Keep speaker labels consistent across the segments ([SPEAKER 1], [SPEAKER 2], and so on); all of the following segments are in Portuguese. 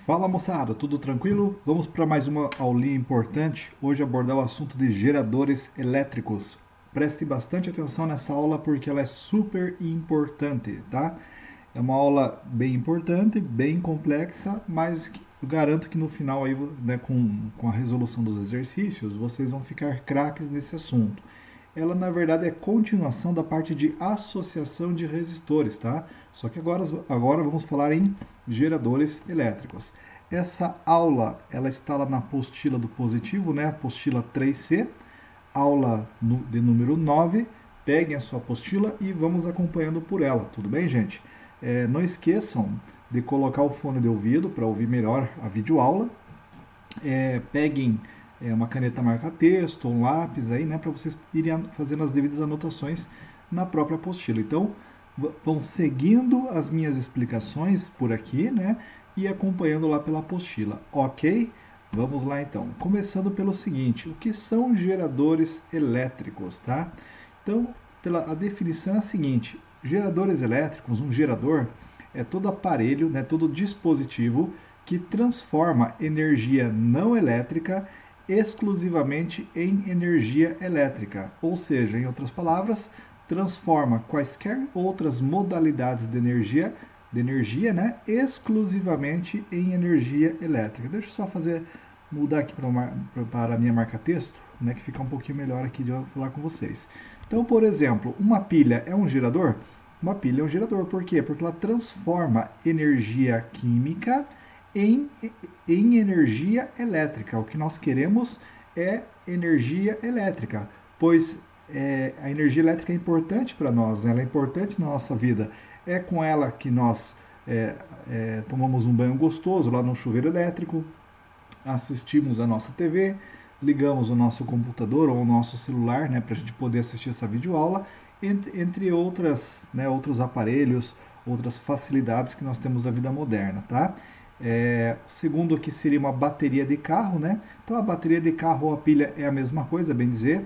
[SPEAKER 1] Fala moçada, tudo tranquilo? Vamos para mais uma aulinha importante. Hoje abordar o assunto de geradores elétricos. Prestem bastante atenção nessa aula porque ela é super importante, tá? É uma aula bem importante, bem complexa, mas eu garanto que no final aí, né, com a resolução dos exercícios, vocês vão ficar craques nesse assunto. Ela na verdade é continuação da parte de associação de resistores, tá? Só que agora vamos falar em geradores elétricos. Essa aula ela está lá na apostila do positivo, né? Apostila 3C, aula de número 9. Peguem a sua apostila e vamos acompanhando por ela, tudo bem, gente? Não esqueçam de colocar o fone de ouvido para ouvir melhor a videoaula. Peguem uma caneta marca-texto, um lápis aí, né, para vocês irem fazendo as devidas anotações na própria apostila. Então, vão seguindo as minhas explicações por aqui, né, e acompanhando lá pela apostila, ok? Vamos lá então. Começando pelo seguinte: o que são geradores elétricos, tá? Então, a definição é a seguinte: geradores elétricos, um gerador é todo aparelho, né, todo dispositivo que transforma energia não elétrica exclusivamente em energia elétrica, ou seja, em outras palavras, transforma quaisquer outras modalidades de energia, né, exclusivamente em energia elétrica. Deixa eu só mudar aqui para a minha marca-texto, né, que fica um pouquinho melhor aqui de eu falar com vocês. Então, por exemplo, uma pilha é um gerador? Uma pilha é um gerador, por quê? Porque ela transforma energia química em, em energia elétrica. O que nós queremos é energia elétrica, pois a energia elétrica é importante para nós, né? Ela é importante na nossa vida. É com ela que nós tomamos um banho gostoso lá no chuveiro elétrico, assistimos a nossa TV, ligamos o nosso computador ou o nosso celular, né, para a gente poder assistir essa videoaula, entre outras, né, outros aparelhos, outras facilidades que nós temos da vida moderna, tá? O segundo aqui seria uma bateria de carro, né? Então a bateria de carro ou a pilha é a mesma coisa, bem dizer.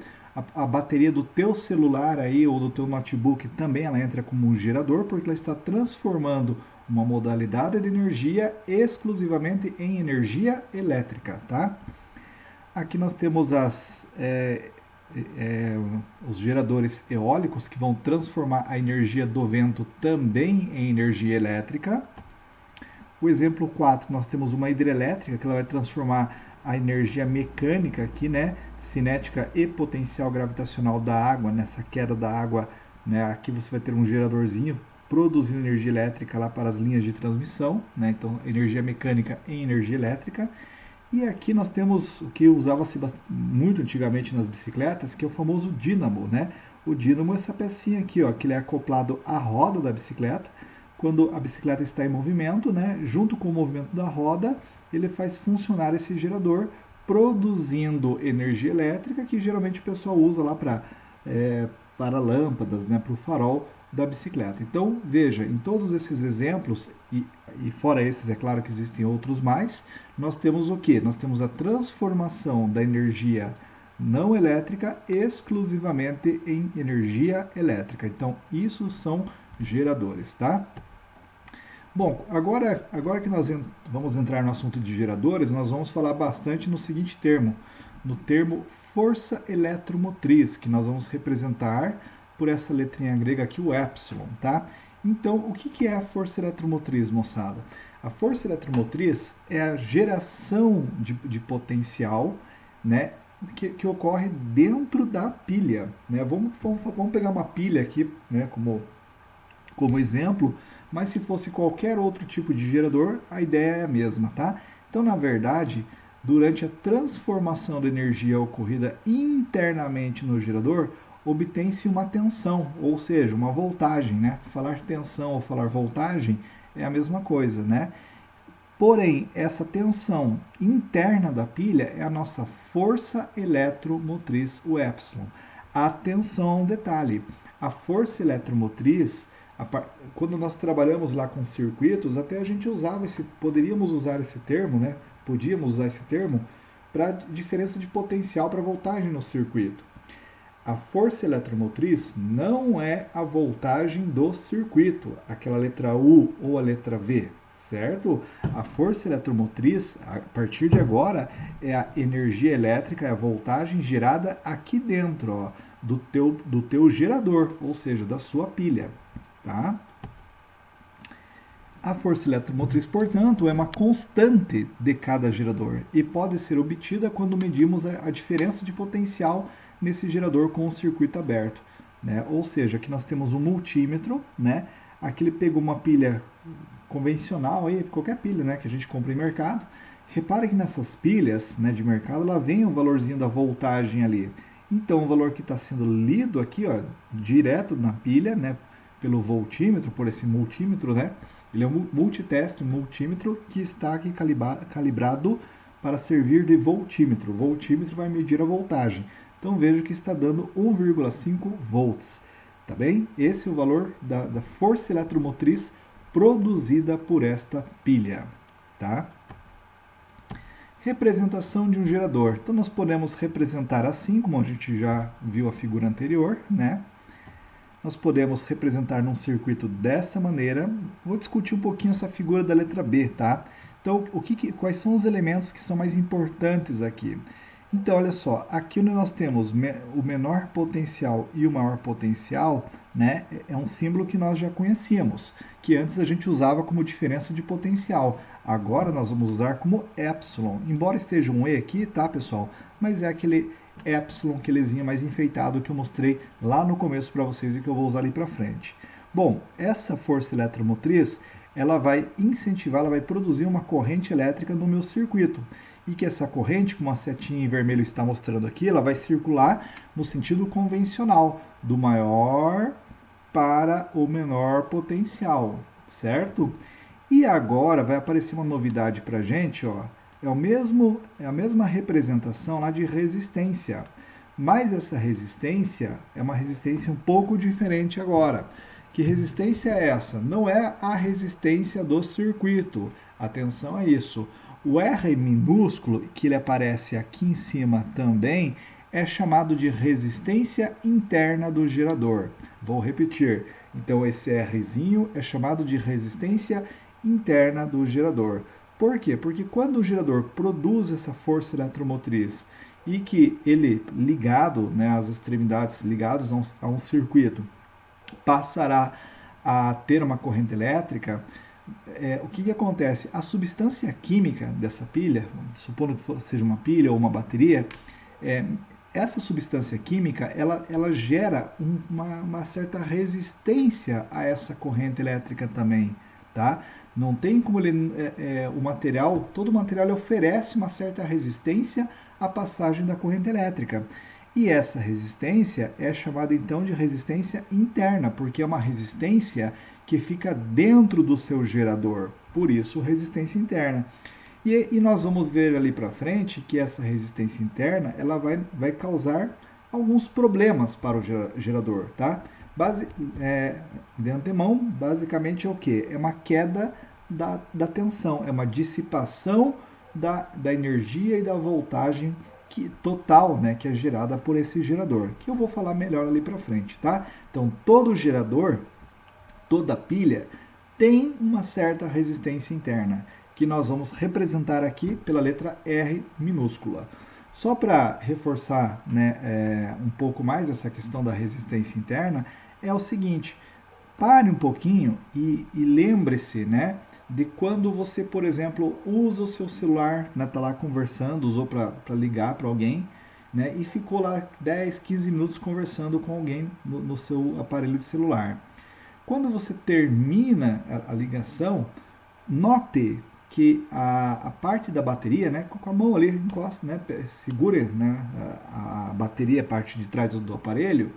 [SPEAKER 1] A bateria do teu celular aí ou do teu notebook também ela entra como um gerador porque ela está transformando uma modalidade de energia exclusivamente em energia elétrica, tá? Aqui nós temos os geradores eólicos que vão transformar a energia do vento também em energia elétrica. O exemplo 4, nós temos uma hidrelétrica que ela vai transformar a energia mecânica aqui, né, cinética e potencial gravitacional da água, nessa queda da água, né, aqui você vai ter um geradorzinho produzindo energia elétrica lá para as linhas de transmissão, né, então energia mecânica em energia elétrica. E aqui nós temos o que usava-se muito antigamente nas bicicletas, que é o famoso dínamo, né? O dínamo é essa pecinha aqui, ó, que ele é acoplado à roda da bicicleta. Quando a bicicleta está em movimento, né, junto com o movimento da roda, ele faz funcionar esse gerador, produzindo energia elétrica, que geralmente o pessoal usa lá para lâmpadas, né, para o farol da bicicleta. Então, veja, em todos esses exemplos, e fora esses, é claro que existem outros mais, nós temos o que? Nós temos a transformação da energia não elétrica exclusivamente em energia elétrica. Então, isso são geradores, tá? Bom, agora que nós vamos entrar no assunto de geradores, nós vamos falar bastante no seguinte termo, no termo força eletromotriz, que nós vamos representar por essa letrinha grega aqui, o epsilon, tá? Então, o que é a força eletromotriz, moçada? A força eletromotriz é a geração de potencial, né, que ocorre dentro da pilha. Né? Vamos pegar uma pilha aqui, né, como exemplo, mas se fosse qualquer outro tipo de gerador, a ideia é a mesma, tá? Então, na verdade, durante a transformação da energia ocorrida internamente no gerador, obtém-se uma tensão, ou seja, uma voltagem, né? Falar tensão ou falar voltagem é a mesma coisa, né? Porém, essa tensão interna da pilha é a nossa força eletromotriz, o epsilon. Atenção, detalhe, a força eletromotriz, quando nós trabalhamos lá com circuitos, até a gente poderíamos usar esse termo, né? Podíamos usar esse termo para diferença de potencial para voltagem no circuito. A força eletromotriz não é a voltagem do circuito, aquela letra U ou a letra V. certo? A força eletromotriz, a partir de agora, é a energia elétrica, é a voltagem gerada aqui dentro, ó, do teu gerador, ou seja, da sua pilha, tá? A força eletromotriz, portanto, é uma constante de cada gerador e pode ser obtida quando medimos a diferença de potencial nesse gerador com o circuito aberto, né? Ou seja, aqui nós temos um multímetro, né? Aqui ele pegou uma pilha convencional, aí, qualquer pilha, né, que a gente compra em mercado. Repare que nessas pilhas, né, de mercado, ela vem o valorzinho da voltagem ali. Então, o valor que está sendo lido aqui, ó, direto na pilha, né, pelo voltímetro, por esse multímetro, né, ele é um multiteste, um multímetro que está aqui calibrado para servir de voltímetro. O voltímetro vai medir a voltagem. Então, veja que está dando 1,5 volts. Tá bem? Esse é o valor da força eletromotriz produzida por esta pilha. Tá? Representação de um gerador. Então, nós podemos representar assim, como a gente já viu a figura anterior, né? Nós podemos representar num circuito dessa maneira. Vou discutir um pouquinho essa figura da letra B, tá? Então, quais são os elementos que são mais importantes aqui? Então, olha só, aqui onde nós temos o menor potencial e o maior potencial, né, é um símbolo que nós já conhecíamos, que antes a gente usava como diferença de potencial. Agora nós vamos usar como epsilon, embora esteja um E aqui, tá, pessoal? Mas é aquele epsilon, aquelezinho mais enfeitado que eu mostrei lá no começo para vocês e que eu vou usar ali para frente. Bom, essa força eletromotriz, ela vai incentivar, ela vai produzir uma corrente elétrica no meu circuito. E que essa corrente, como a setinha em vermelho está mostrando aqui, ela vai circular no sentido convencional, do maior para o menor potencial, certo? E agora vai aparecer uma novidade para a gente, ó, é a mesma representação lá de resistência, mas essa resistência é uma resistência um pouco diferente agora. Que resistência é essa? Não é a resistência do circuito, atenção a isso. O R minúsculo, que ele aparece aqui em cima também, é chamado de resistência interna do gerador. Vou repetir. Então, esse Rzinho é chamado de resistência interna do gerador. Por quê? Porque quando o gerador produz essa força eletromotriz e que ele ligado, né, as extremidades ligadas a um circuito, passará a ter uma corrente elétrica, o que acontece? A substância química dessa pilha, supondo que seja uma pilha ou uma bateria, essa substância química ela gera uma certa resistência a essa corrente elétrica também, tá? Não tem como o material, todo o material oferece uma certa resistência à passagem da corrente elétrica. E essa resistência é chamada então de resistência interna, porque é uma resistência que fica dentro do seu gerador, por isso resistência interna. E nós vamos ver ali para frente que essa resistência interna ela vai causar alguns problemas para o gerador, tá? De antemão, basicamente é o que? É uma queda da tensão, é uma dissipação da energia e da voltagem total, né, que é gerada por esse gerador, que eu vou falar melhor ali para frente, tá? Então, todo gerador, toda pilha, tem uma certa resistência interna, que nós vamos representar aqui pela letra R minúscula. Só para reforçar, né, um pouco mais essa questão da resistência interna, é o seguinte, pare um pouquinho e lembre-se, né, de quando você, por exemplo, usa o seu celular, né, tá lá conversando, usou para ligar para alguém, né, e ficou lá 10, 15 minutos conversando com alguém no seu aparelho de celular. Quando você termina a ligação, note que a parte da bateria, né, com a mão ali, encosta, né, segure, né, a bateria, a parte de trás do aparelho,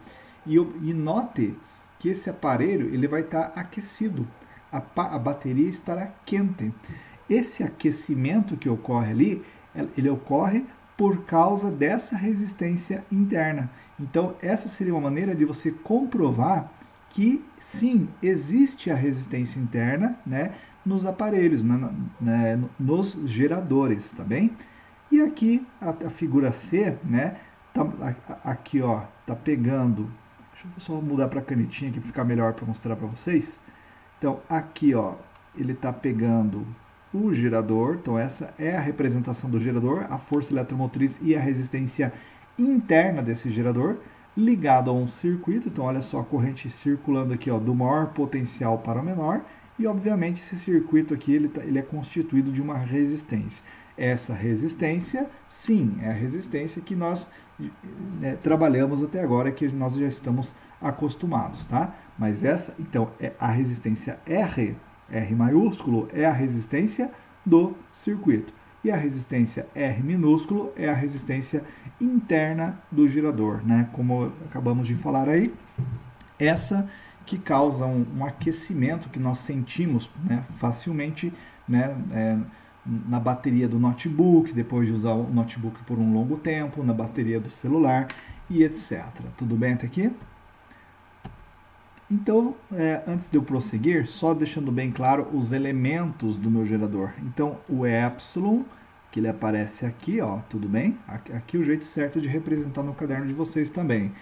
[SPEAKER 1] e note que esse aparelho ele vai estar aquecido. A bateria estará quente. Esse aquecimento que ocorre ali, ele ocorre por causa dessa resistência interna. Então, essa seria uma maneira de você comprovar que, sim, existe a resistência interna, né, nos aparelhos, nos geradores, tá bem? E aqui, a figura C, né, aqui, ó, tá pegando... Deixa eu só mudar para a canetinha aqui para ficar melhor para mostrar para vocês. Então, aqui, ó, ele está pegando o gerador, então essa é a representação do gerador, a força eletromotriz e a resistência interna desse gerador, ligado a um circuito. Então olha só a corrente circulando aqui, ó, do maior potencial para o menor, e obviamente esse circuito aqui ele é constituído de uma resistência. Essa resistência, sim, é a resistência que nós trabalhamos até agora, que nós já estamos acostumados, tá? Mas essa, então, é a resistência R, R maiúsculo, é a resistência do circuito. E a resistência R minúsculo é a resistência interna do gerador, né? Como acabamos de falar aí, essa que causa um aquecimento que nós sentimos, né, facilmente, né, na bateria do notebook, depois de usar o notebook por um longo tempo, na bateria do celular e etc. Tudo bem até aqui? Então, antes de eu prosseguir, só deixando bem claro os elementos do meu gerador. Então, o epsilon, que ele aparece aqui, ó, tudo bem? Aqui é o jeito certo de representar no caderno de vocês também.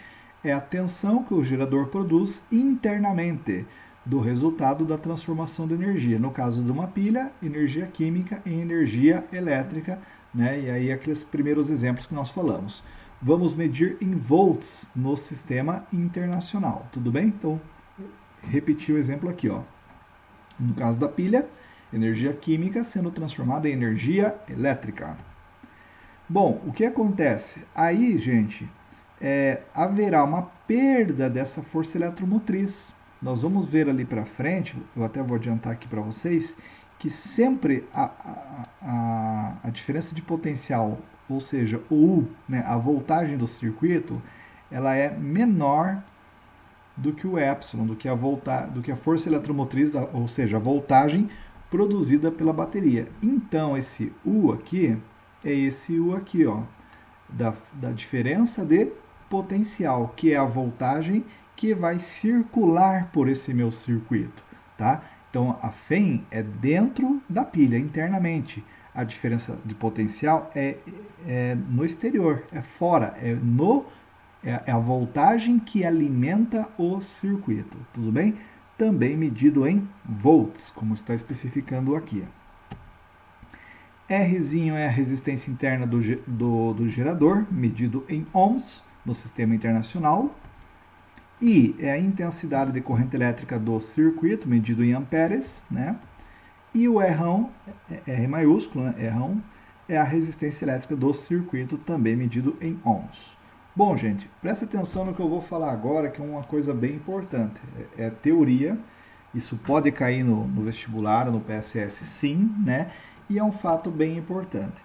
[SPEAKER 1] É a tensão que o gerador produz internamente do resultado da transformação de energia. No caso de uma pilha, energia química em energia elétrica, né? E aí aqueles primeiros exemplos que nós falamos. Vamos medir em volts no sistema internacional, tudo bem? Então, repetir o exemplo aqui, ó. No caso da pilha, energia química sendo transformada em energia elétrica. Bom, o que acontece? Aí, gente, haverá uma perda dessa força eletromotriz. Nós vamos ver ali para frente, eu até vou adiantar aqui para vocês, que sempre a diferença de potencial, ou seja, o U, né, a voltagem do circuito, ela é menor do que o epsilon, do que a força eletromotriz, ou seja, a voltagem produzida pela bateria. Então, esse U aqui é esse U aqui, ó, da diferença de potencial, que é a voltagem que vai circular por esse meu circuito, tá? Então, a FEM é dentro da pilha, internamente. A diferença de potencial é no exterior, é fora, é a voltagem que alimenta o circuito, tudo bem? Também medido em volts, como está especificando aqui. Rzinho é a resistência interna do gerador, medido em ohms, no sistema internacional. I é a intensidade de corrente elétrica do circuito, medido em amperes, né? E o Rão, R maiúsculo, né? Rão, é a resistência elétrica do circuito, também medido em ohms. Bom, gente, presta atenção no que eu vou falar agora, que é uma coisa bem importante. É teoria, isso pode cair no vestibular, no PSS, sim, né? E é um fato bem importante.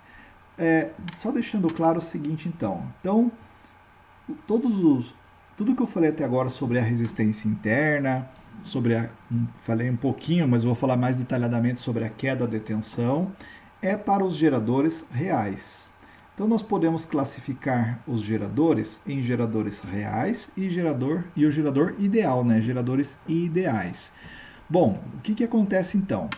[SPEAKER 1] Só deixando claro o seguinte, então. Então, tudo que eu falei até agora sobre a resistência interna, falei um pouquinho, mas eu vou falar mais detalhadamente sobre a queda de tensão, é para os geradores reais. Então, nós podemos classificar os geradores em geradores reais e o gerador ideal, né? Geradores ideais. Bom, o que acontece então?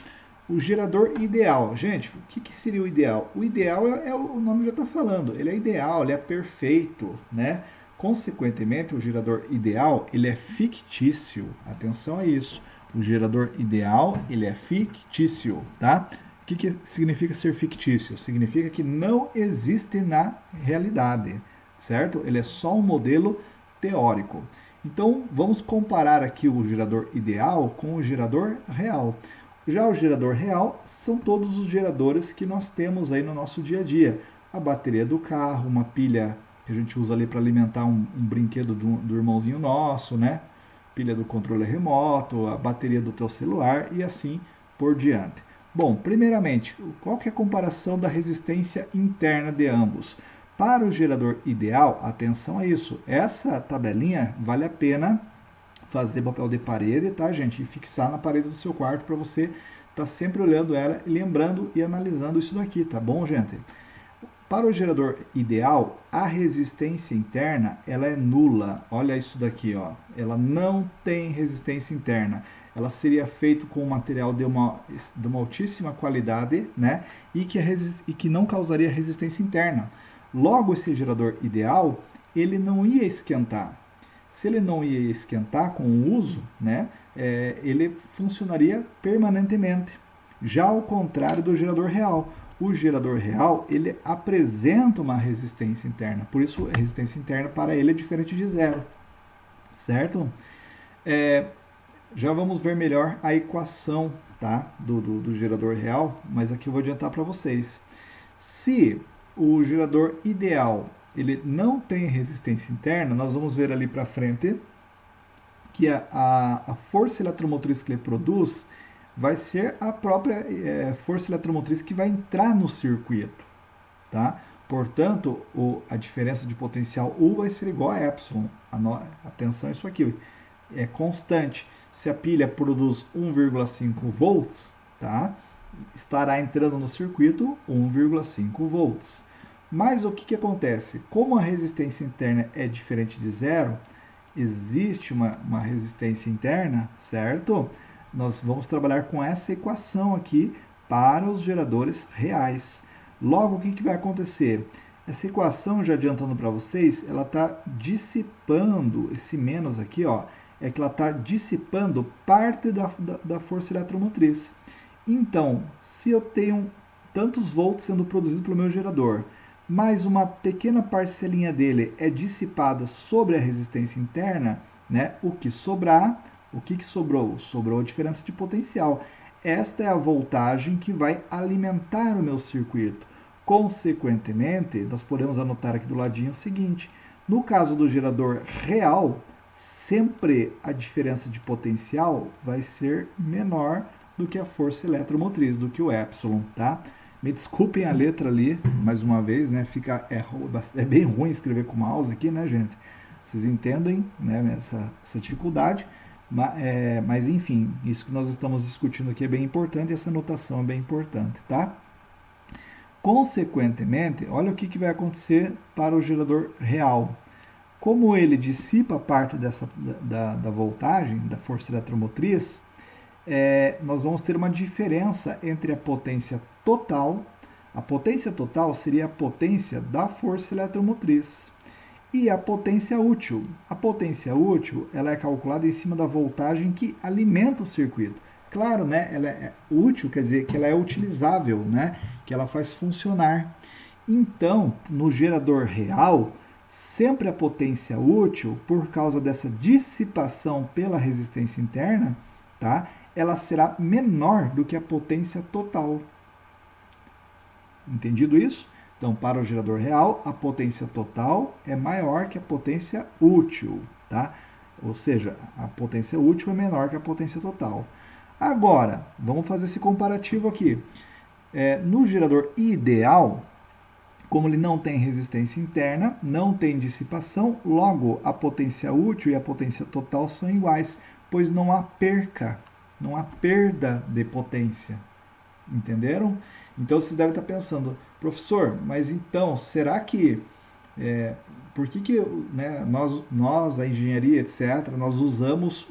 [SPEAKER 1] O gerador ideal, gente, o que seria o ideal? O ideal o nome já está falando, ele é ideal, ele é perfeito, né? Consequentemente, o gerador ideal, ele é fictício. Atenção a isso. O gerador ideal, ele é fictício, tá? O que significa ser fictício? Significa que não existe na realidade, certo? Ele é só um modelo teórico. Então, vamos comparar aqui o gerador ideal com o gerador real. Já o gerador real são todos os geradores que nós temos aí no nosso dia a dia. A bateria do carro, uma pilha que a gente usa ali para alimentar um brinquedo do irmãozinho nosso, né? Pilha do controle remoto, a bateria do teu celular e assim por diante. Bom, primeiramente, qual que é a comparação da resistência interna de ambos? Para o gerador ideal, atenção a isso, essa tabelinha vale a pena fazer papel de parede, tá, gente? E fixar na parede do seu quarto para você estar sempre olhando ela, lembrando e analisando isso daqui, tá bom, gente? Para o gerador ideal, a resistência interna ela é nula. Olha isso daqui, ó. Ela não tem resistência interna. Ela seria feita com um material de uma altíssima qualidade, né? E que não causaria resistência interna. Logo, esse gerador ideal, ele não ia esquentar. Se ele não ia esquentar com o uso, né? Ele funcionaria permanentemente. Já ao contrário do gerador real. O gerador real, ele apresenta uma resistência interna. Por isso, a resistência interna para ele é diferente de zero. Certo? Já vamos ver melhor a equação, tá? do gerador real, mas aqui eu vou adiantar para vocês. Se o gerador ideal ele não tem resistência interna, nós vamos ver ali para frente que a força eletromotriz que ele produz vai ser a própria força eletromotriz que vai entrar no circuito, tá? Portanto, a diferença de potencial U vai ser igual a epsilon. Atenção, isso aqui é constante. Se a pilha produz 1,5 volts, tá? Estará entrando no circuito 1,5 volts. Mas o que acontece? Como a resistência interna é diferente de zero, existe uma resistência interna, certo? Nós vamos trabalhar com essa equação aqui para os geradores reais. Logo, o que vai acontecer? Essa equação, já adiantando para vocês, ela está dissipando, esse menos aqui, ó, é que ela está dissipando parte da força eletromotriz. Então, se eu tenho tantos volts sendo produzidos pelo meu gerador, mas uma pequena parcelinha dele é dissipada sobre a resistência interna, né? O que sobrar, o que sobrou? Sobrou a diferença de potencial. Esta é a voltagem que vai alimentar o meu circuito. Consequentemente, nós podemos anotar aqui do ladinho o seguinte: no caso do gerador real, sempre a diferença de potencial vai ser menor do que a força eletromotriz, do que o epsilon, tá? Me desculpem a letra ali, mais uma vez, né? É bem ruim escrever com mouse aqui, né, gente? Vocês entendem, né, essa dificuldade, mas enfim, isso que nós estamos discutindo aqui é bem importante e essa notação é bem importante, tá? Consequentemente, olha o que vai acontecer para o gerador real. Como ele dissipa parte da voltagem, da força eletromotriz, nós vamos ter uma diferença entre a potência total. A potência total seria a potência da força eletromotriz. E a potência útil. A potência útil ela é calculada em cima da voltagem que alimenta o circuito. Claro, né, ela é útil, quer dizer que ela é utilizável, né, que ela faz funcionar. Então, no gerador real, sempre a potência útil, por causa dessa dissipação pela resistência interna, tá, ela será menor do que a potência total. Entendido isso? Então, para o gerador real, a potência total é maior que a potência útil, tá? Ou seja, a potência útil é menor que a potência total. Agora, vamos fazer esse comparativo aqui. No gerador ideal, como ele não tem resistência interna, não tem dissipação, logo a potência útil e a potência total são iguais, pois não há perca, não há perda de potência. Entenderam? Então vocês devem estar pensando, professor, mas então, será que por que né, nós, a engenharia, etc., nós usamos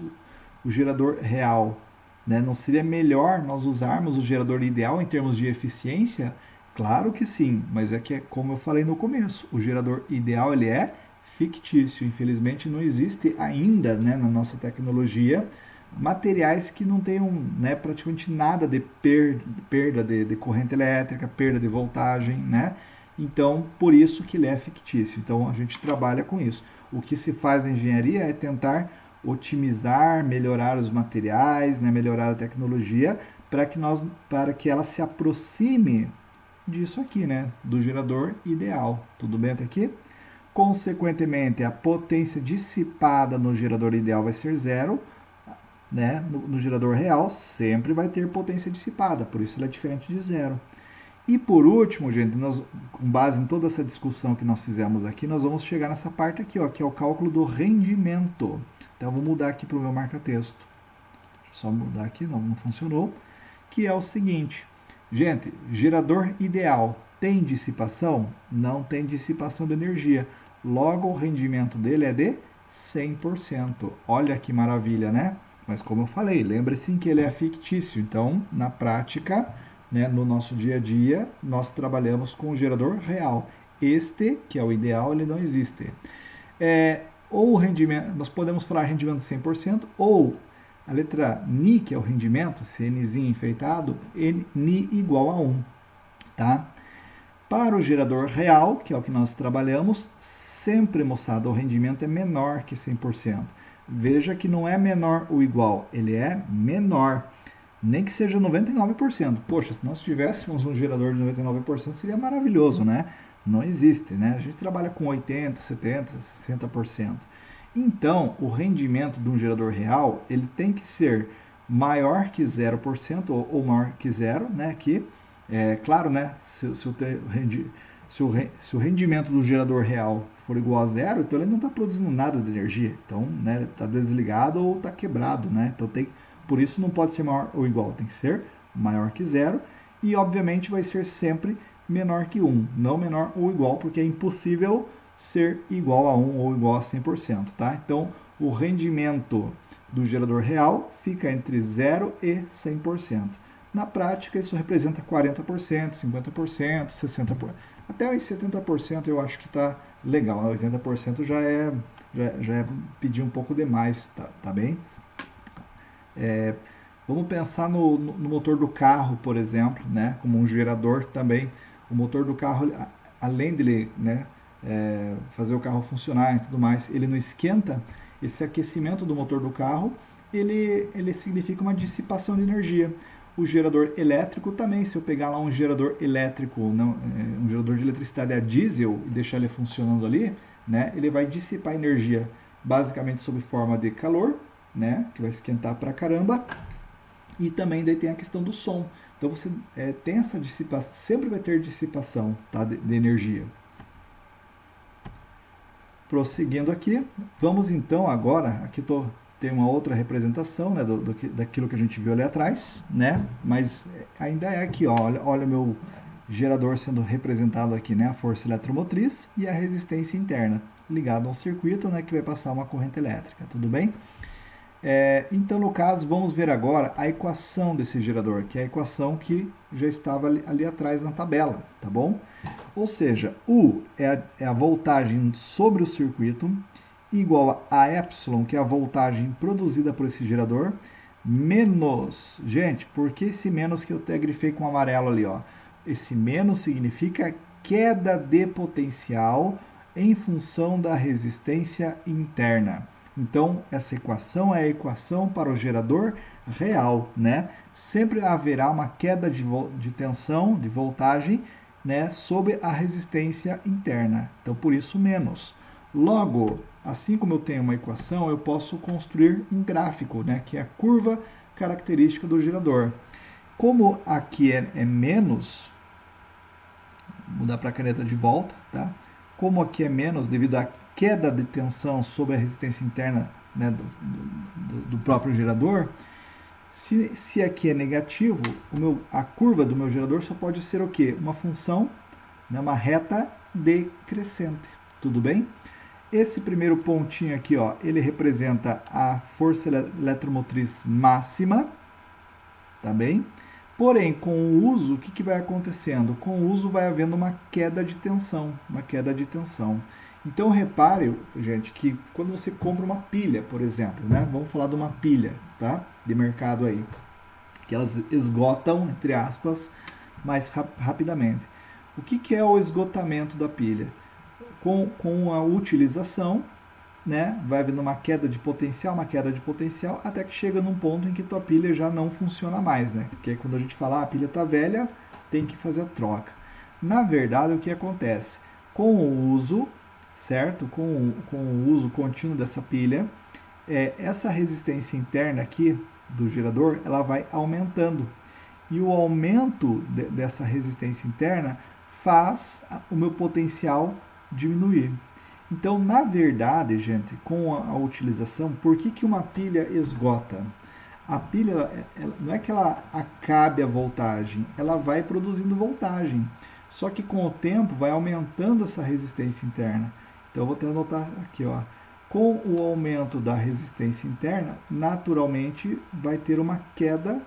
[SPEAKER 1] o gerador real? Né? Não seria melhor nós usarmos o gerador ideal em termos de eficiência? Claro que sim, mas como eu falei no começo, o gerador ideal ele é fictício. Infelizmente não existe ainda, né, na nossa tecnologia materiais que não tenham, né, praticamente nada de perda de corrente elétrica, perda de voltagem, né? Então, por isso que ele é fictício. Então, a gente trabalha com isso. O que se faz em engenharia é tentar otimizar, melhorar os materiais, né, melhorar a tecnologia para que ela se aproxime disso aqui, né, do gerador ideal. Tudo bem até aqui? Consequentemente, a potência dissipada no gerador ideal vai ser zero, né? No gerador real sempre vai ter potência dissipada, por isso ela é diferente de zero. E por último, gente, com base em toda essa discussão que nós fizemos aqui, nós vamos chegar nessa parte aqui, ó, que é o cálculo do rendimento. Então eu vou mudar aqui para o meu marca-texto. Deixa eu só mudar aqui, não funcionou. Que é o seguinte, gente, gerador ideal tem dissipação? Não tem dissipação de energia. Logo, o rendimento dele é de 100%. Olha que maravilha, né? Mas como eu falei, lembre-se que ele é fictício. Então, na prática, né, no nosso dia a dia, nós trabalhamos com o gerador real. Este, que é o ideal, ele não existe. Ou rendimento, nós podemos falar rendimento de 100%, ou A letra Ni, que é o rendimento, esse Nzinho enfeitado, Ni igual a 1. Tá? Para o gerador real, que é o que nós trabalhamos, sempre, moçada, o rendimento é menor que 100%. Veja que não é menor ou igual, ele é menor. Nem que seja 99%. Poxa, se nós tivéssemos um gerador de 99%, seria maravilhoso, né? Não existe, né? A gente trabalha com 80%, 70%, 60%. Então, o rendimento de um gerador real, ele tem que ser maior que 0% ou maior que zero, né? Que, claro, né? Se o rendimento do gerador real for igual a zero, então ele não está produzindo nada de energia. Então, né, está desligado ou está quebrado, né? Então, por isso não pode ser maior ou igual, tem que ser maior que zero e, obviamente, vai ser sempre menor que 1, não menor ou igual, porque é impossível ser igual a 1 ou igual a 100%, tá? Então, o rendimento do gerador real fica entre 0 e 100%. Na prática, isso representa 40%, 50%, 60%. Até os 70% eu acho que está legal, né? 80% já é pedir um pouco demais, tá bem? Vamos pensar no motor do carro, por exemplo, né? Como um gerador também. O motor do carro, além dele, né, fazer o carro funcionar e tudo mais, ele não esquenta. Esse aquecimento do motor do carro, ele significa uma dissipação de energia. O gerador elétrico também, se eu pegar lá um gerador elétrico, um gerador de eletricidade a diesel e deixar ele funcionando ali, né, ele vai dissipar energia basicamente sob forma de calor, né, que vai esquentar pra caramba, e também daí tem a questão do som. Então você tem essa dissipação, sempre vai ter dissipação, tá, de energia. Prosseguindo aqui, vamos então agora, aqui tem uma outra representação, né, daquilo que a gente viu ali atrás, né, mas ainda é aqui, ó, olha o meu gerador sendo representado aqui, né, a força eletromotriz e a resistência interna, ligado a um circuito, né, que vai passar uma corrente elétrica, tudo bem? Então, no caso, vamos ver agora a equação desse gerador, que é a equação que já estava ali atrás na tabela, tá bom? Ou seja, U é a voltagem sobre o circuito, igual a epsilon, que é a voltagem produzida por esse gerador, menos... Gente, por que esse menos que eu até grifei com amarelo ali, ó? Esse menos significa queda de potencial em função da resistência interna. Então, essa equação é a equação para o gerador real, né? Sempre haverá uma queda de tensão, de voltagem, né, sob a resistência interna. Então, por isso, menos. Logo, assim como eu tenho uma equação, eu posso construir um gráfico, né, que é a curva característica do gerador. Como aqui é menos, vou mudar para a caneta de volta, tá? Como aqui é menos devido à queda de tensão sobre a resistência interna, né, do próprio gerador, se aqui é negativo, a curva do meu gerador só pode ser o quê? Uma função, né, uma reta decrescente. Tudo bem? Esse primeiro pontinho aqui, ó, ele representa a força eletromotriz máxima, tá bem? Porém, com o uso, o que vai acontecendo? Com o uso vai havendo uma queda de tensão, Então, repare, gente, que quando você compra uma pilha, por exemplo, né? Vamos falar de uma pilha, tá? De mercado aí, que elas esgotam, entre aspas, mais rapidamente. O que é o esgotamento da pilha? Com a utilização, né, vai havendo uma queda de potencial, até que chega num ponto em que tua pilha já não funciona mais, né? Porque quando a gente fala, a pilha está velha, tem que fazer a troca. Na verdade, o que acontece? Com o uso, certo? Com o uso contínuo dessa pilha, essa resistência interna aqui do gerador, ela vai aumentando. E o aumento dessa resistência interna faz o meu potencial diminuir. Então, na verdade, gente, com a utilização, por que uma pilha esgota? A pilha, não é que ela acabe a voltagem, ela vai produzindo voltagem. Só que com o tempo vai aumentando essa resistência interna. Então, eu vou até anotar aqui, ó. Com o aumento da resistência interna, naturalmente vai ter uma queda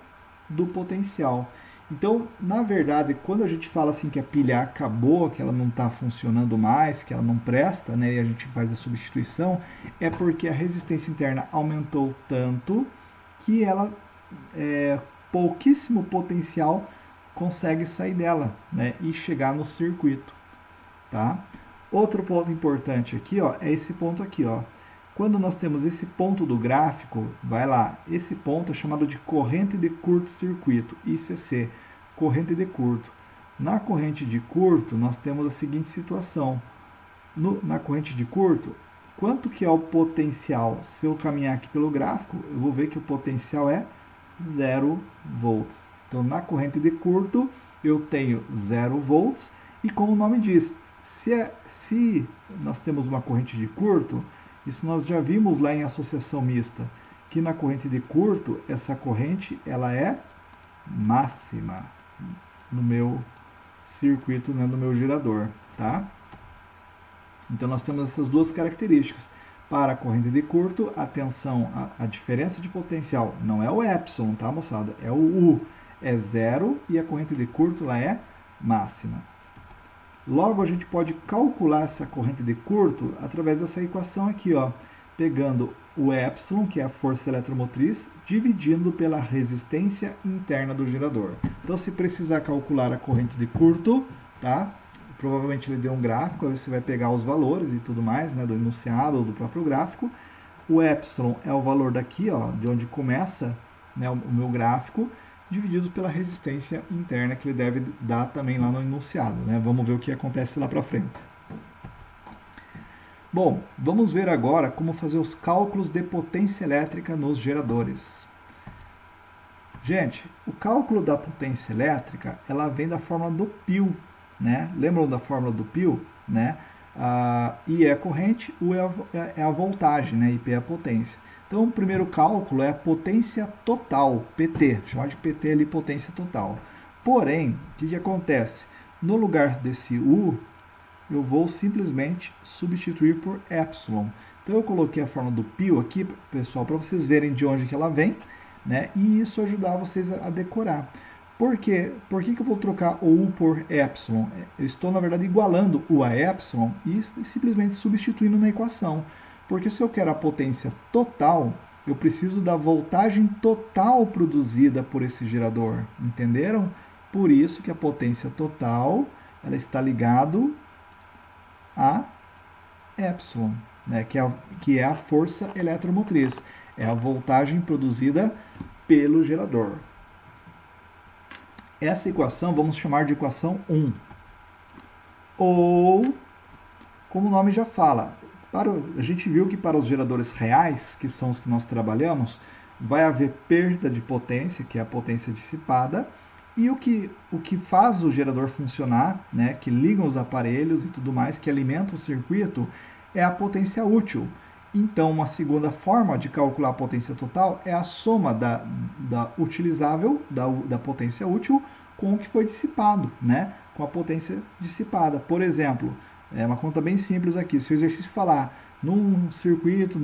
[SPEAKER 1] do potencial. Então, na verdade, quando a gente fala assim que a pilha acabou, que ela não está funcionando mais, que ela não presta, né, e a gente faz a substituição, é porque a resistência interna aumentou tanto que ela pouquíssimo potencial consegue sair dela, né, e chegar no circuito, tá? Outro ponto importante aqui, ó, é esse ponto aqui, ó. Quando nós temos esse ponto do gráfico, vai lá, esse ponto é chamado de corrente de curto-circuito, ICC, corrente de curto. Na corrente de curto, nós temos a seguinte situação. Na corrente de curto, quanto que é o potencial? Se eu caminhar aqui pelo gráfico, eu vou ver que o potencial é 0 volts. Então, na corrente de curto, eu tenho 0 volts, e como o nome diz, se nós temos uma corrente de curto, isso nós já vimos lá em associação mista, que na corrente de curto, essa corrente ela é máxima no meu circuito, né, no meu gerador, tá? Então nós temos essas duas características. Para a corrente de curto, atenção, a diferença de potencial não é o epsilon, tá, moçada? É o U, é zero, e a corrente de curto lá é máxima. Logo, a gente pode calcular essa corrente de curto através dessa equação aqui, ó, pegando o epsilon, que é a força eletromotriz, dividindo pela resistência interna do gerador. Então, se precisar calcular a corrente de curto, tá? Provavelmente ele deu um gráfico, aí você vai pegar os valores e tudo mais, né, do enunciado ou do próprio gráfico. O epsilon é o valor daqui, ó, de onde começa, né, o meu gráfico, dividido pela resistência interna, que ele deve dar também lá no enunciado, né? Vamos ver o que acontece lá para frente. Bom, vamos ver agora como fazer os cálculos de potência elétrica nos geradores. Gente, o cálculo da potência elétrica, ela vem da fórmula do π, né? Lembram da fórmula do π, né? I é a corrente, U é a voltagem, né? IP é a potência. Então, o primeiro cálculo é a potência total, PT, chamar de PT ali, potência total. Porém, o que acontece? No lugar desse U, eu vou simplesmente substituir por epsilon. Então, eu coloquei a fórmula do π aqui, pessoal, para vocês verem de onde que ela vem, né? E isso ajudar vocês a decorar. Por quê? Por que eu vou trocar o U por epsilon? Eu estou, na verdade, igualando U a epsilon e simplesmente substituindo na equação. Porque se eu quero a potência total, eu preciso da voltagem total produzida por esse gerador. Entenderam? Por isso que a potência total ela está ligado a epsilon, né? que é a força eletromotriz. É a voltagem produzida pelo gerador. Essa equação vamos chamar de equação 1. Ou, como o nome já fala, a gente viu que para os geradores reais, que são os que nós trabalhamos, vai haver perda de potência, que é a potência dissipada, e o que faz o gerador funcionar, né, que ligam os aparelhos e tudo mais, que alimenta o circuito, é a potência útil. Então, uma segunda forma de calcular a potência total é a soma da utilizável, da potência útil, com o que foi dissipado, né, com a potência dissipada. Por exemplo, é uma conta bem simples aqui. Se o exercício falar num circuito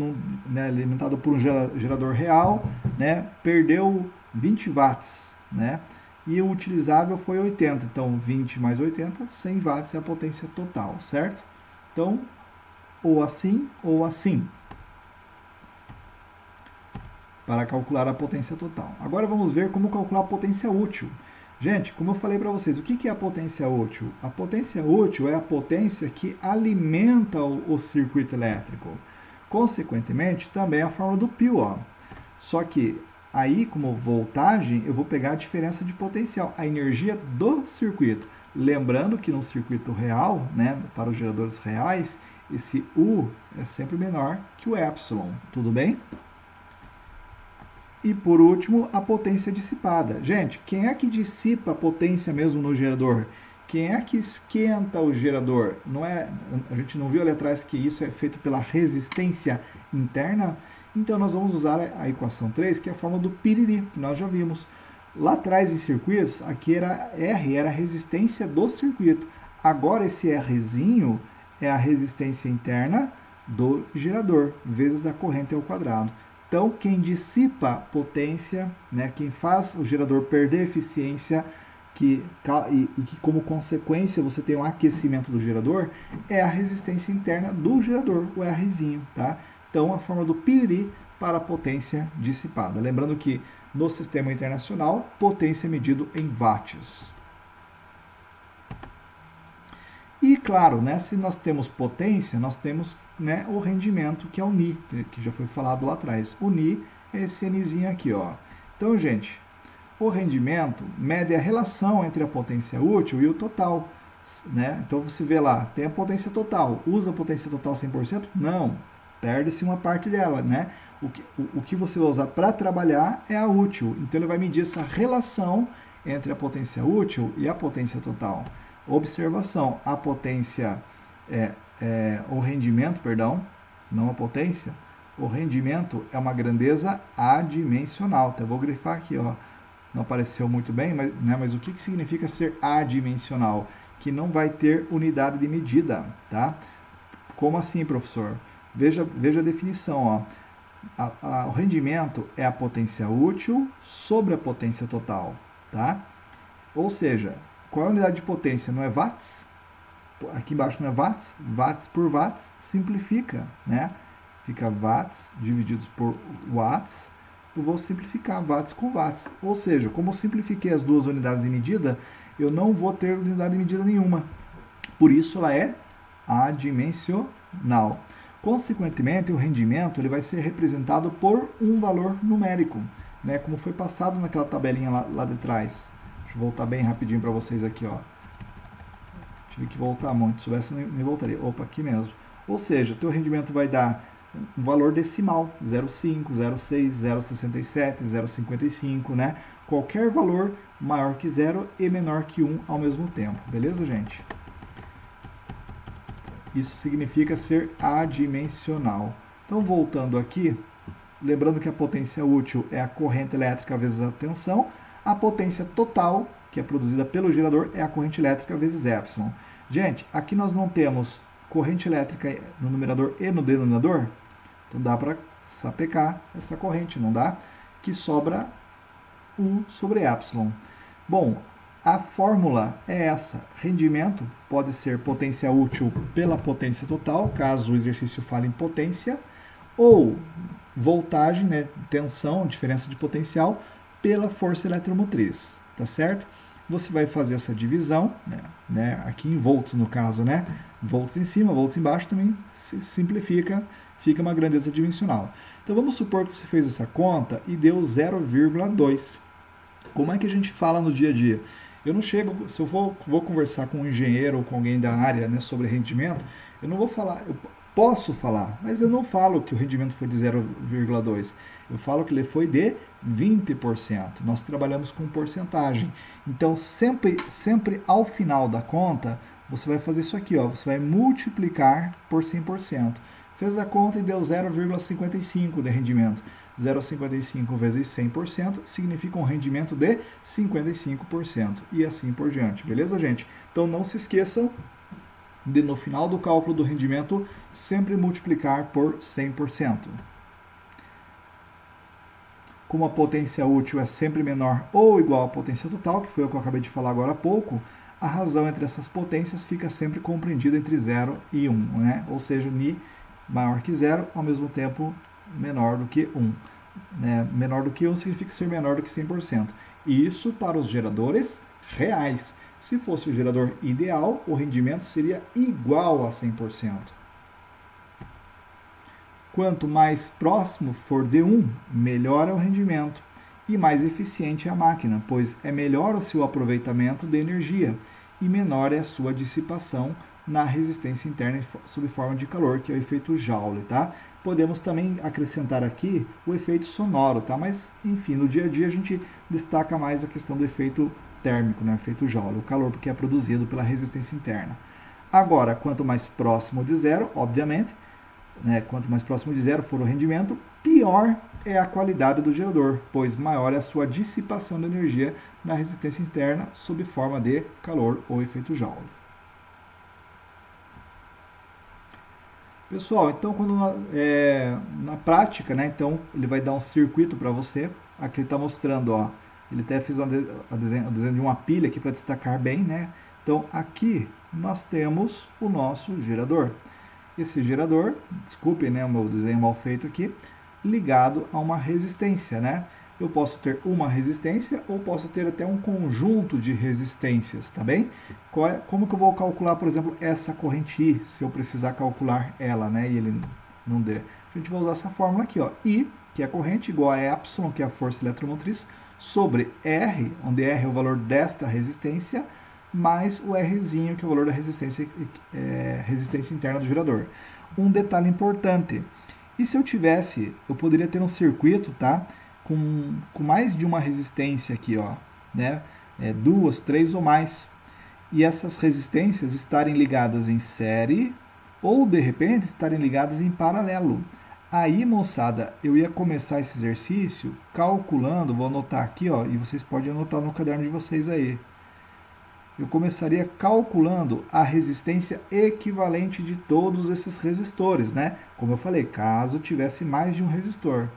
[SPEAKER 1] né, alimentado por um gerador real, né, perdeu 20 watts, né, e o utilizável foi 80. Então, 20 mais 80, 100 watts é a potência total, certo? Então, ou assim, para calcular a potência total. Agora vamos ver como calcular a potência útil. Gente, como eu falei para vocês, o que é a potência útil? A potência útil é a potência que alimenta o circuito elétrico. Consequentemente, também a fórmula do π, ó. Só que aí, como voltagem, eu vou pegar a diferença de potencial, a energia do circuito. Lembrando que no circuito real, né, para os geradores reais, esse U é sempre menor que o epsilon. Tudo bem? E por último, a potência dissipada. Gente, quem é que dissipa a potência mesmo no gerador? Quem é que esquenta o gerador? Não é, a gente não viu ali atrás que isso é feito pela resistência interna? Então nós vamos usar a equação 3, que é a fórmula do piriri, que nós já vimos. Lá atrás em circuitos, aqui era R, era a resistência do circuito. Agora esse Rzinho é a resistência interna do gerador, vezes a corrente ao quadrado. Então, quem dissipa potência, né, quem faz o gerador perder eficiência, e que como consequência você tem um aquecimento do gerador, é a resistência interna do gerador, o Rzinho, tá? Então, a fórmula do piriri para a potência dissipada. Lembrando que no sistema internacional, potência é medido em watts. E claro, né, se nós temos potência, nós temos, né, o rendimento, que é o Ni, que já foi falado lá atrás. O Ni é esse Nzinho aqui, ó. Então, gente, o rendimento mede a relação entre a potência útil e o total, né? Então você vê lá, tem a potência total. Usa a potência total 100%? Não, perde-se uma parte dela, né? O que você vai usar para trabalhar é a útil. Então ele vai medir essa relação entre a potência útil e a potência total. Observação, a potência, o rendimento, perdão, não a potência, o rendimento é uma grandeza adimensional. Então eu vou grifar aqui, ó. Não apareceu muito bem, mas o que significa ser adimensional? Que não vai ter unidade de medida, tá? Como assim, professor? Veja a definição, ó. O rendimento é a potência útil sobre a potência total, tá? Ou seja, qual é a unidade de potência? Não é watts? Aqui embaixo não é watts? Watts por watts simplifica, né? Fica watts divididos por watts. Eu vou simplificar watts com watts. Ou seja, como eu simplifiquei as duas unidades de medida, eu não vou ter unidade de medida nenhuma. Por isso ela é adimensional. Consequentemente, o rendimento ele vai ser representado por um valor numérico, né, como foi passado naquela tabelinha lá de trás. Deixa eu voltar bem rapidinho para vocês aqui, ó. Tive que voltar muito, se soubesse nem voltaria. Opa, aqui mesmo. Ou seja, o teu rendimento vai dar um valor decimal, 0,5, 0,6, 0,67, 0,55, né? Qualquer valor maior que 0 e menor que 1 ao mesmo tempo. Beleza, gente? Isso significa ser adimensional. Então, voltando aqui, lembrando que a potência útil é a corrente elétrica vezes a tensão, a potência total, que é produzida pelo gerador, é a corrente elétrica vezes epsilon. Gente, aqui nós não temos corrente elétrica no numerador e no denominador, então dá para sapecar essa corrente, não dá? Que sobra 1 sobre epsilon. Bom, a fórmula é essa. Rendimento pode ser potência útil pela potência total, caso o exercício fale em potência, ou voltagem, né, tensão, diferença de potencial, pela força eletromotriz, tá certo? Você vai fazer essa divisão, né, aqui em volts no caso, né? Volts em cima, volts embaixo também se simplifica, fica uma grandeza dimensional. Então vamos supor que você fez essa conta e deu 0,2. Como é que a gente fala no dia a dia? Eu não chego, se eu vou conversar com um engenheiro ou com alguém da área, né, sobre rendimento, eu não vou falar, eu posso falar, mas eu não falo que o rendimento foi de 0,2. Eu falo que ele foi de 20%. Nós trabalhamos com porcentagem. Então, sempre ao final da conta, você vai fazer isso aqui, ó, você vai multiplicar por 100%. Fez a conta e deu 0,55 de rendimento. 0,55 vezes 100% significa um rendimento de 55%. E assim por diante. Beleza, gente? Então, não se esqueçam de, no final do cálculo do rendimento, sempre multiplicar por 100%. Como a potência útil é sempre menor ou igual à potência total, que foi o que eu acabei de falar agora há pouco, a razão entre essas potências fica sempre compreendida entre 0 e 1, né? Ou seja, Ni maior que 0, ao mesmo tempo menor do que 1. Né? Menor do que 1 significa ser menor do que 100%. E isso para os geradores reais. Se fosse o gerador ideal, o rendimento seria igual a 100%. Quanto mais próximo for de 1, melhor é o rendimento e mais eficiente é a máquina, pois é melhor o seu aproveitamento de energia e menor é a sua dissipação na resistência interna sob forma de calor, que é o efeito Joule, tá? Podemos também acrescentar aqui o efeito sonoro, tá? Mas, enfim, no dia a dia a gente destaca mais a questão do efeito térmico, né? O efeito Joule, o calor porque é produzido pela resistência interna. Agora, quanto mais próximo de 0, obviamente, né, quanto mais próximo de 0 for o rendimento, pior é a qualidade do gerador, pois maior é a sua dissipação de energia na resistência interna sob forma de calor ou efeito Joule. Pessoal, então quando na prática, né, então ele vai dar um circuito para você. Aqui ele está mostrando, ó, ele até fez o desenho de uma pilha aqui para destacar bem, né? Então aqui nós temos o nosso gerador. Esse gerador, desculpem, né, o meu desenho mal feito aqui, ligado a uma resistência, né? Eu posso ter uma resistência ou posso ter até um conjunto de resistências, tá bem? Como que eu vou calcular, por exemplo, essa corrente I, se eu precisar calcular ela, né? E ele não der. A gente vai usar essa fórmula aqui, ó. I, que é a corrente, igual a Y, que é a força eletromotriz, sobre R, onde R é o valor desta resistência, mais o Rzinho, que é o valor da resistência interna do gerador. Um detalhe importante, e se eu poderia ter um circuito, tá? Com mais de uma resistência aqui, ó, né? Duas, três ou mais. E essas resistências estarem ligadas em série ou, de repente, estarem ligadas em paralelo. Aí, moçada, eu ia começar esse exercício calculando, vou anotar aqui, ó, e vocês podem anotar no caderno de vocês aí. Eu começaria calculando a resistência equivalente de todos esses resistores, né? Como eu falei, caso tivesse mais de um resistor.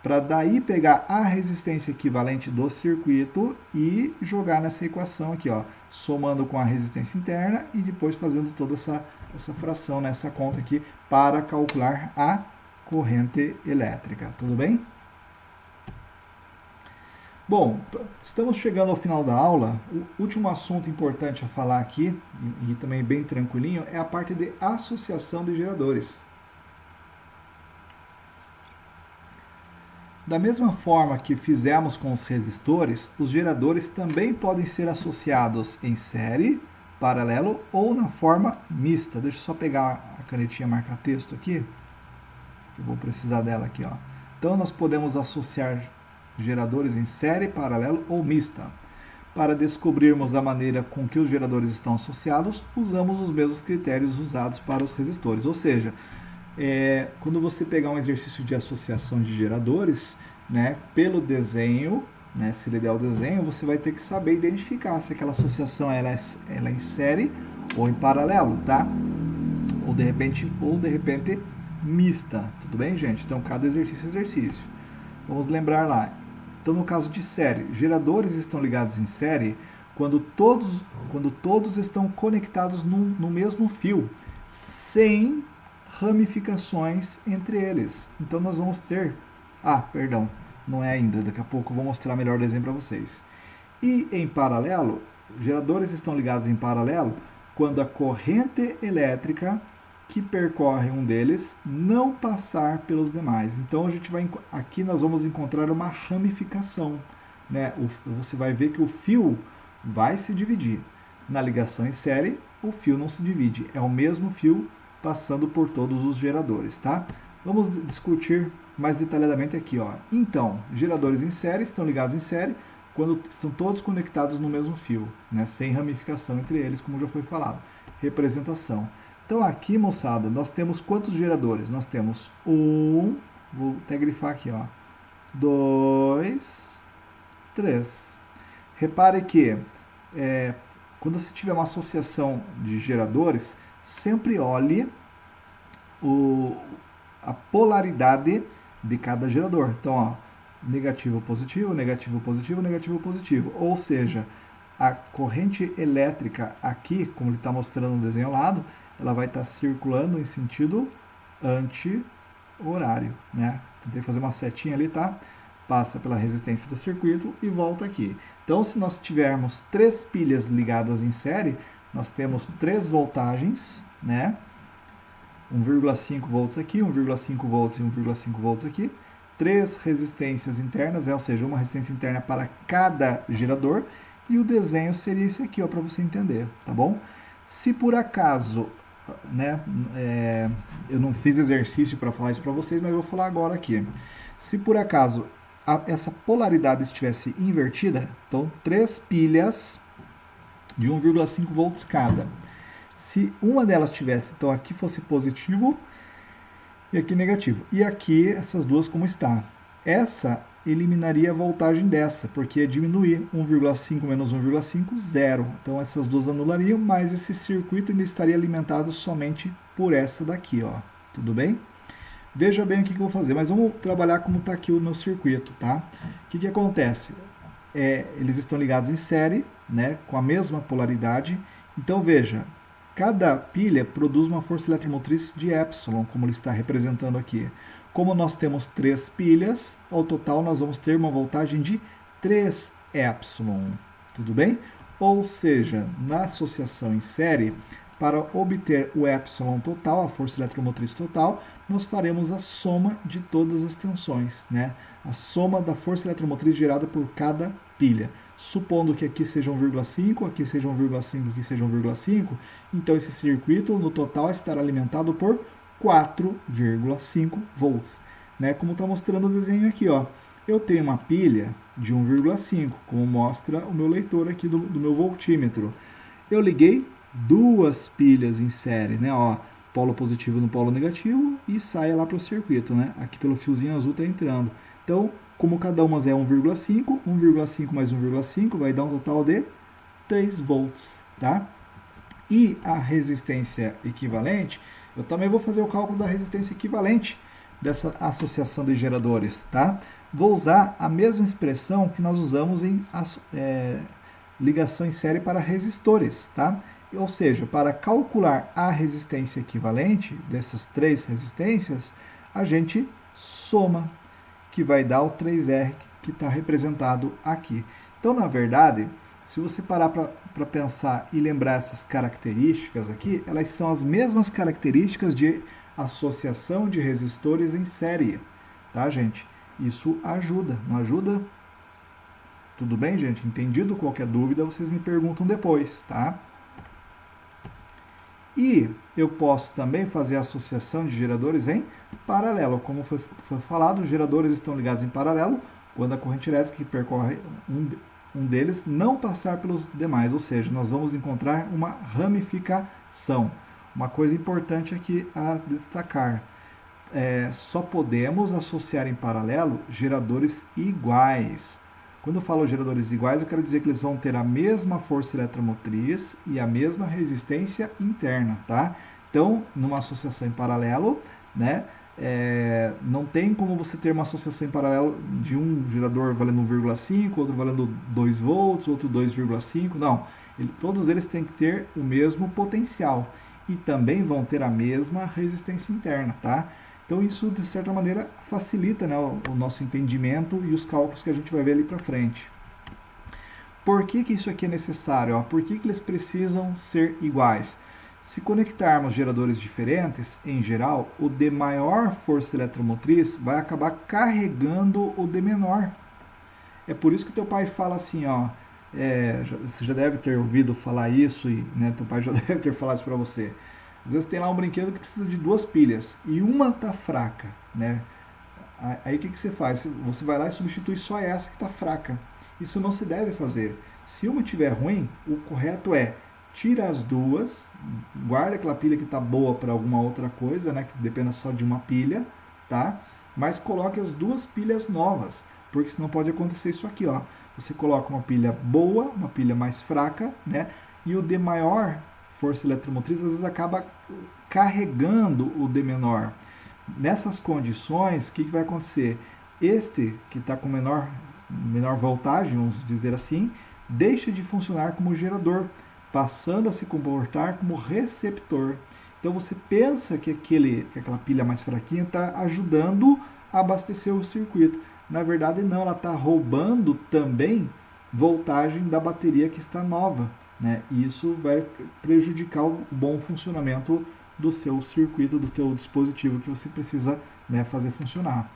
[SPEAKER 1] Para daí pegar a resistência equivalente do circuito e jogar nessa equação aqui, ó, somando com a resistência interna e depois fazendo toda essa fração, nessa conta aqui, para calcular a corrente elétrica. Tudo bem? Bom, estamos chegando ao final da aula. O último assunto importante a falar aqui, e também bem tranquilinho, é a parte de associação de geradores. Da mesma forma que fizemos com os resistores, os geradores também podem ser associados em série, paralelo ou na forma mista. Deixa eu só pegar a canetinha marca-texto aqui, que eu vou precisar dela aqui, ó. Então, nós podemos associar geradores em série, paralelo ou mista. Para descobrirmos a maneira com que os geradores estão associados, usamos os mesmos critérios usados para os resistores. Ou seja, quando você pegar um exercício de associação de geradores, né, pelo desenho, né, se ele der o desenho, você vai ter que saber identificar se aquela associação ela é em série ou em paralelo, tá? Ou de repente mista, tudo bem, gente? Então, cada exercício é exercício. Vamos lembrar lá. Então, no caso de série, geradores estão ligados em série quando todos estão conectados no mesmo fio, sem ramificações entre eles. Então, nós vamos ter... perdão, não é ainda. Daqui a pouco eu vou mostrar melhor o desenho para vocês. E em paralelo, geradores estão ligados em paralelo quando a corrente elétrica que percorre um deles não passar pelos demais. Então, aqui nós vamos encontrar uma ramificação, né? Você vai ver que o fio vai se dividir. Na ligação em série, o fio não se divide. É o mesmo fio passando por todos os geradores, tá? Vamos discutir mais detalhadamente aqui, ó. Então, geradores em série estão ligados em série quando estão todos conectados no mesmo fio, né? Sem ramificação entre eles, como já foi falado. Representação. Então aqui, moçada, nós temos quantos geradores? Nós temos vou até grifar aqui, ó, 2, 3. Repare que quando você tiver uma associação de geradores, sempre olhe a polaridade de cada gerador. Então, ó, negativo, positivo, negativo, positivo, negativo, positivo. Ou seja, a corrente elétrica aqui, como ele está mostrando no desenho ao lado, ela vai estar circulando em sentido anti-horário, né? Tentei fazer uma setinha ali, tá? Passa pela resistência do circuito e volta aqui. Então, se nós tivermos 3 pilhas ligadas em série, nós temos 3 voltagens, né? 1,5 volts aqui, 1,5 volts e 1,5 volts aqui. 3 resistências internas, ou seja, uma resistência interna para cada gerador. E o desenho seria esse aqui, para você entender, tá bom? Se por acaso, né, eu não fiz exercício para falar isso para vocês, mas eu vou falar agora aqui. Se por acaso essa polaridade estivesse invertida, então 3 pilhas de 1,5 volts cada. Se uma delas tivesse, então aqui fosse positivo e aqui negativo. E aqui essas duas como está. Essa eliminaria a voltagem dessa, porque ia diminuir 1,5 menos 1,5, 0. Então essas duas anulariam, mas esse circuito ainda estaria alimentado somente por essa daqui, ó. Tudo bem? Veja bem o que eu vou fazer, mas vamos trabalhar como está aqui o meu circuito, tá? O que acontece? Eles estão ligados em série, né, com a mesma polaridade. Então veja, cada pilha produz uma força eletromotriz de epsilon, como ele está representando aqui. Como nós temos 3 pilhas, ao total nós vamos ter uma voltagem de 3 epsilon, tudo bem? Ou seja, na associação em série, para obter o epsilon total, a força eletromotriz total, nós faremos a soma de todas as tensões, né? A soma da força eletromotriz gerada por cada pilha. Supondo que aqui seja 1,5, aqui seja 1,5, aqui seja 1,5, então esse circuito no total estará alimentado por 4,5 volts, né? Como está mostrando o desenho aqui, ó. Eu tenho uma pilha de 1,5, como mostra o meu leitor aqui do meu voltímetro. Eu liguei duas pilhas em série, né? Ó, polo positivo no polo negativo e sai lá para o circuito, né? Aqui pelo fiozinho azul está entrando. Então, como cada uma é 1,5, 1,5 mais 1,5 vai dar um total de 3 volts, tá? E a resistência equivalente, eu também vou fazer o cálculo da resistência equivalente dessa associação de geradores, tá? Vou usar a mesma expressão que nós usamos em ligação em série para resistores, tá? Ou seja, para calcular a resistência equivalente dessas três resistências, a gente soma, que vai dar o 3R que está representado aqui. Então, na verdade, se você parar para pensar e lembrar essas características aqui, elas são as mesmas características de associação de resistores em série, tá, gente? Isso ajuda, não ajuda? Tudo bem, gente? Entendido? Qualquer dúvida, vocês me perguntam depois, tá? E eu posso também fazer a associação de geradores em paralelo. Como foi falado, os geradores estão ligados em paralelo quando a corrente elétrica que percorre um deles não passar pelos demais, ou seja, nós vamos encontrar uma ramificação. Uma coisa importante aqui a destacar, só podemos associar em paralelo geradores iguais. Quando eu falo geradores iguais, eu quero dizer que eles vão ter a mesma força eletromotriz e a mesma resistência interna, tá? Então, numa associação em paralelo, né, não tem como você ter uma associação em paralelo de um gerador valendo 1,5, outro valendo 2 volts, outro 2,5, não. Todos eles têm que ter o mesmo potencial e também vão ter a mesma resistência interna, tá? Então isso, de certa maneira, facilita, né, o nosso entendimento e os cálculos que a gente vai ver ali para frente. Por que isso aqui é necessário? Ó? Por que eles precisam ser iguais? Se conectarmos geradores diferentes, em geral, o de maior força eletromotriz vai acabar carregando o de menor. É por isso que teu pai fala assim, ó, você já deve ter ouvido falar isso, e né, teu pai já deve ter falado isso para você. Às vezes tem lá um brinquedo que precisa de duas pilhas e uma está fraca, né? Aí o que você faz? Você vai lá e substitui só essa que está fraca. Isso não se deve fazer. Se uma estiver ruim, o correto é tira as duas, guarda aquela pilha que está boa para alguma outra coisa, né? Que dependa só de uma pilha, tá? Mas coloque as duas pilhas novas, porque senão pode acontecer isso aqui, ó. Você coloca uma pilha boa, uma pilha mais fraca, né? E o de maior força eletromotriz às vezes acaba carregando o de menor. Nessas condições, o que vai acontecer? Este que está com menor voltagem, vamos dizer assim, deixa de funcionar como gerador, passando a se comportar como receptor. Então você pensa que aquela pilha mais fraquinha está ajudando a abastecer o circuito. Na verdade não, ela está roubando também voltagem da bateria que está nova, né? E isso vai prejudicar o bom funcionamento do seu circuito, do seu dispositivo que você precisa, né, fazer funcionar.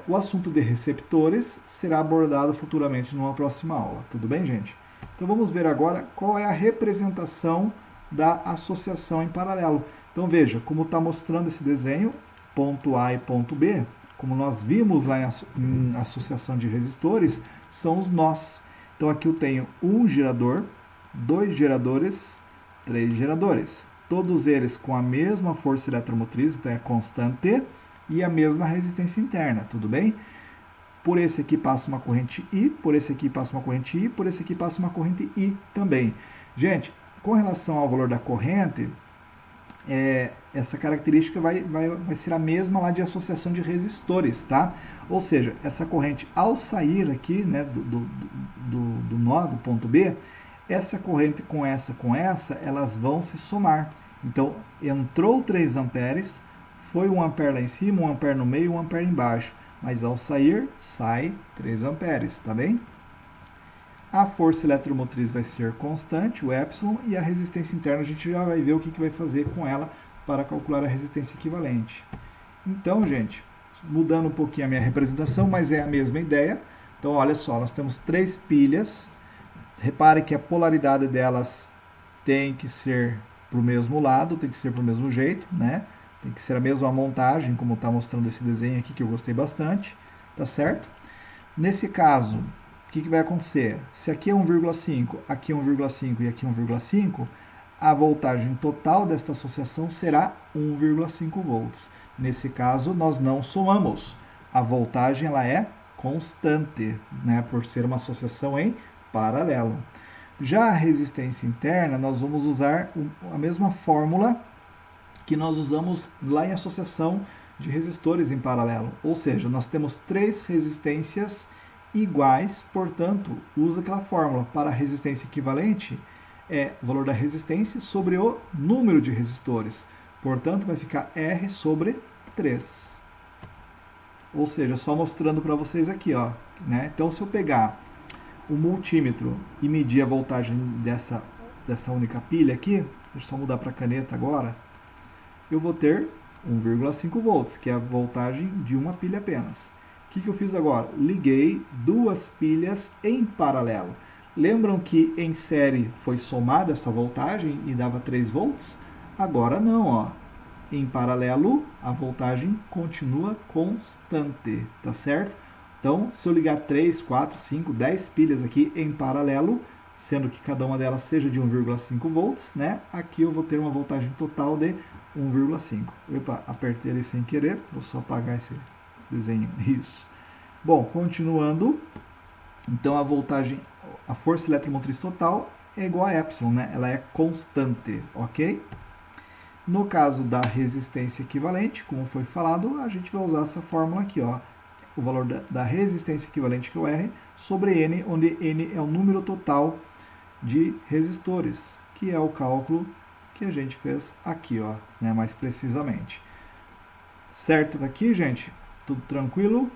[SPEAKER 1] O assunto de receptores será abordado futuramente numa próxima aula. Tudo bem, gente? Então vamos ver agora qual é a representação da associação em paralelo. Então veja, como está mostrando esse desenho, ponto A e ponto B, como nós vimos lá em associação de resistores, são os nós. Então aqui eu tenho um gerador, dois geradores, três geradores. Todos eles com a mesma força eletromotriz, então é constante, e a mesma resistência interna, tudo bem? Por esse aqui passa uma corrente I, por esse aqui passa uma corrente I, por esse aqui passa uma corrente I também. Gente, com relação ao valor da corrente, essa característica vai ser a mesma lá de associação de resistores, tá? Ou seja, essa corrente ao sair aqui, né, do nó, do ponto B, essa corrente com essa, elas vão se somar. Então, entrou 3 amperes, foi 1 ampere lá em cima, 1 ampere no meio e 1 ampere embaixo. Mas ao sair, sai 3 amperes, tá bem? A força eletromotriz vai ser constante, o epsilon, e a resistência interna a gente já vai ver o que vai fazer com ela para calcular a resistência equivalente. Então, gente, mudando um pouquinho a minha representação, mas é a mesma ideia. Então, olha só, nós temos 3 pilhas. Repare que a polaridade delas tem que ser para o mesmo lado, tem que ser para o mesmo jeito, né? Tem que ser a mesma montagem, como está mostrando esse desenho aqui, que eu gostei bastante, tá certo? Nesse caso, o que vai acontecer? Se aqui é 1,5, aqui é 1,5 e aqui é 1,5, a voltagem total desta associação será 1,5 volts. Nesse caso, nós não somamos. A voltagem ela é constante, né, por ser uma associação em paralelo. Já a resistência interna, nós vamos usar a mesma fórmula que nós usamos lá em associação de resistores em paralelo. Ou seja, nós temos 3 resistências iguais, portanto, usa aquela fórmula. Para a resistência equivalente, é o valor da resistência sobre o número de resistores. Portanto, vai ficar R sobre 3. Ou seja, só mostrando para vocês aqui, ó, né? Então, se eu pegar o multímetro e medir a voltagem dessa única pilha aqui, deixa eu só mudar para a caneta agora, eu vou ter 1,5 volts, que é a voltagem de uma pilha apenas. O que eu fiz agora? Liguei 2 pilhas em paralelo. Lembram que em série foi somada essa voltagem e dava 3 volts? Agora não, ó. Em paralelo, a voltagem continua constante, tá certo? Então, se eu ligar 3, 4, 5, 10 pilhas aqui em paralelo, sendo que cada uma delas seja de 1,5 volts, né? Aqui eu vou ter uma voltagem total de 1,5. Opa, apertei ele sem querer, vou só apagar esse desenho. Isso. Bom, continuando, então a voltagem, a força eletromotriz total é igual a epsilon, né? Ela é constante, ok? No caso da resistência equivalente, como foi falado, a gente vai usar essa fórmula aqui, ó. O valor da resistência equivalente, que é o R, sobre N, onde N é o número total de resistores, que é o cálculo que a gente fez aqui, ó, né, mais precisamente. Certo daqui, gente? Tudo tranquilo?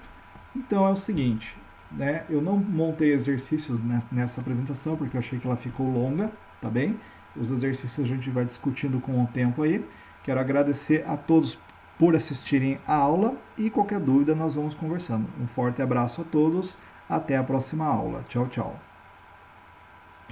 [SPEAKER 1] Então é o seguinte, né, eu não montei exercícios nessa apresentação, porque eu achei que ela ficou longa, tá bem? Os exercícios a gente vai discutindo com o tempo aí. Quero agradecer a todos por assistirem a aula e qualquer dúvida nós vamos conversando. Um forte abraço a todos, até a próxima aula. Tchau, tchau.